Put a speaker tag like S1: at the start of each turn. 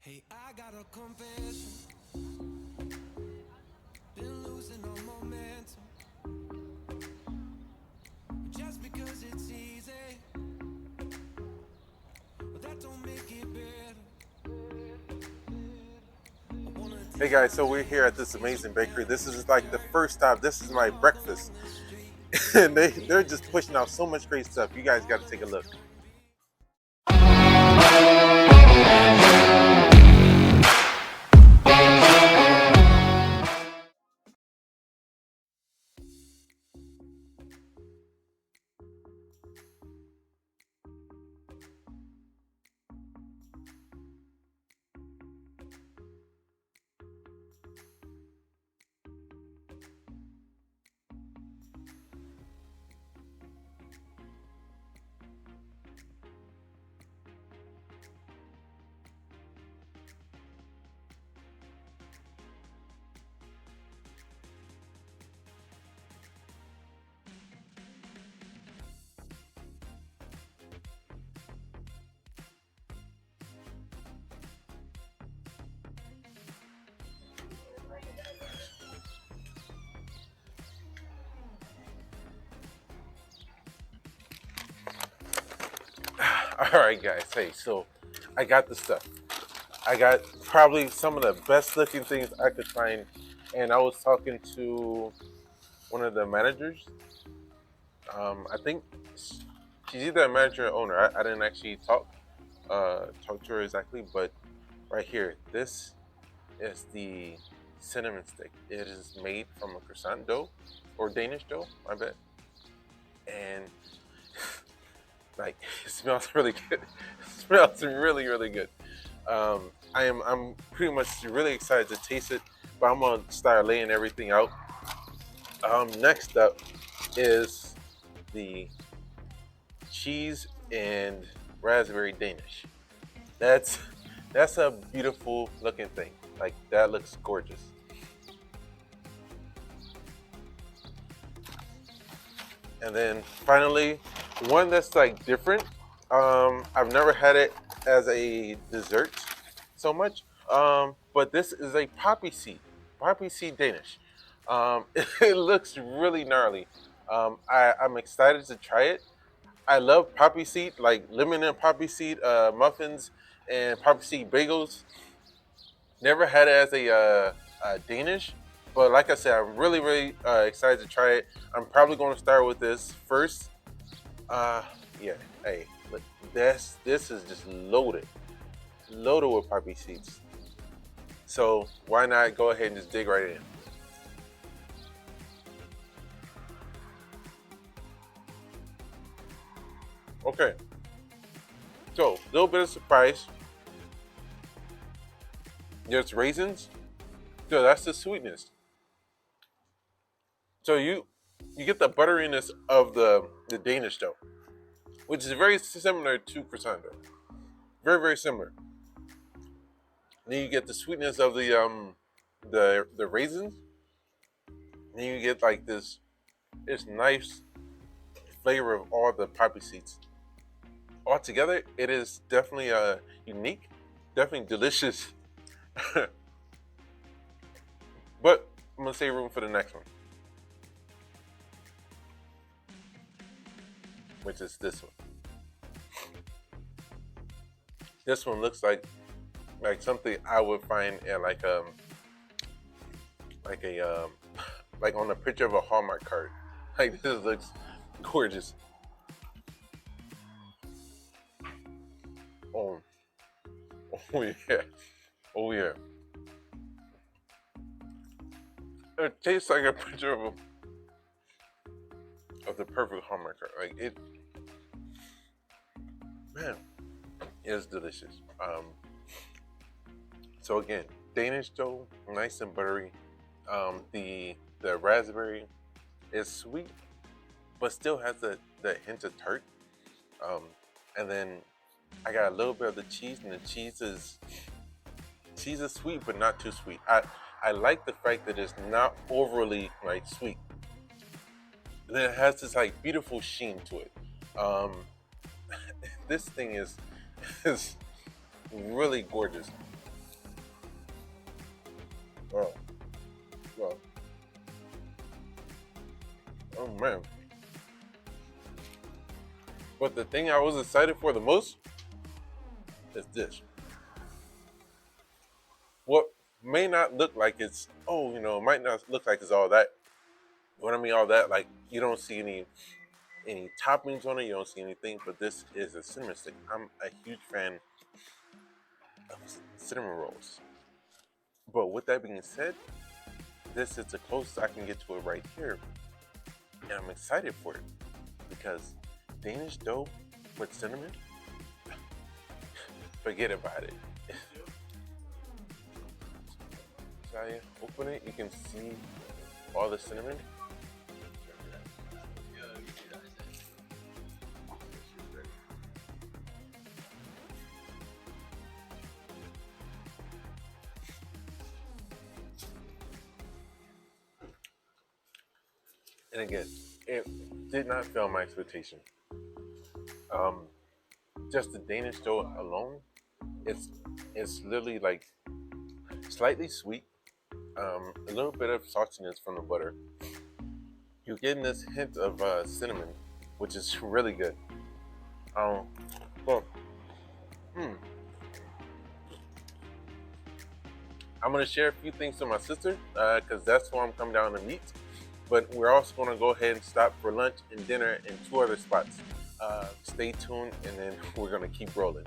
S1: Hey, I got a confession. Been losing all momentum. Just because it's easy, but that don't make it better.
S2: Hey guys, so we're here at this amazing bakery. This is like the first stop. This is my breakfast. And they're just pushing out so much great stuff. You guys got to take a look. All right, guys. Hey, so I got the stuff. I got probably some of the best looking things I could find. And I was talking to one of the managers. I think she's either a manager or owner. I didn't actually talk to her exactly, but right here, this is the cinnamon stick. It is made from a croissant dough or Danish dough, I bet. And like it smells really good. It smells really, really good. I'm pretty much really excited to taste it, but I'm gonna start laying everything out. Next up is the cheese and raspberry Danish. That's that's a beautiful looking thing. Like that looks gorgeous. And then finally, one that's like different. I've never had it as a dessert so much. But this is a poppy seed Danish. It looks really gnarly. I'm excited to try it. I love poppy seed, like lemon and poppy seed muffins and poppy seed bagels. Never had it as a Danish, but like I said, I'm really, really excited to try it. I'm probably going to start with this first. Uh, yeah. Hey, look, this is just loaded with poppy seeds. So why not go ahead and just dig right in? Okay. So a little bit of surprise. There's raisins. So that's the sweetness. So you get the butteriness of the Danish dough, which is very similar to croissant dough. Very, very similar. Then you get the sweetness of the raisins. Then you get like this nice flavor of all the poppy seeds. Altogether, it is definitely unique, definitely delicious. But I'm gonna save room for the next one, which is this one. This one looks like something I would find in like a like on a picture of a Hallmark card. Like this looks gorgeous. Oh, oh yeah, oh yeah. It tastes like a picture of the perfect Hallmark card. Like it, man, it's delicious. So again, Danish dough, nice and buttery. The raspberry is sweet, but still has the hint of tart. Um, and then I got a little bit of the cheese, and the cheese is sweet, but not too sweet. I like the fact that it's not overly like sweet. And then it has this like beautiful sheen to it. This thing is is really gorgeous. Oh, well, oh man. But the thing I was excited for the most is this. What may not look like it's, oh, it might not look like it's all that. When I mean all that, like you don't see any toppings on it, you don't see anything, but this is a cinnamon stick. I'm a huge fan of cinnamon rolls. But with that being said, this is the closest I can get to it right here. And I'm excited for it because Danish dough with cinnamon, forget about it. So I open it, you can see all the cinnamon. And again, it did not fail my expectation. Um, just the Danish dough alone, it's it's literally like slightly sweet, a little bit of saltiness from the butter. You're getting this hint of cinnamon, which is really good. Um, but I'm gonna share a few things with my sister because that's who I'm coming down to meet. But we're also gonna go ahead and stop for lunch and dinner in two other spots. Stay tuned, and then we're gonna keep rolling.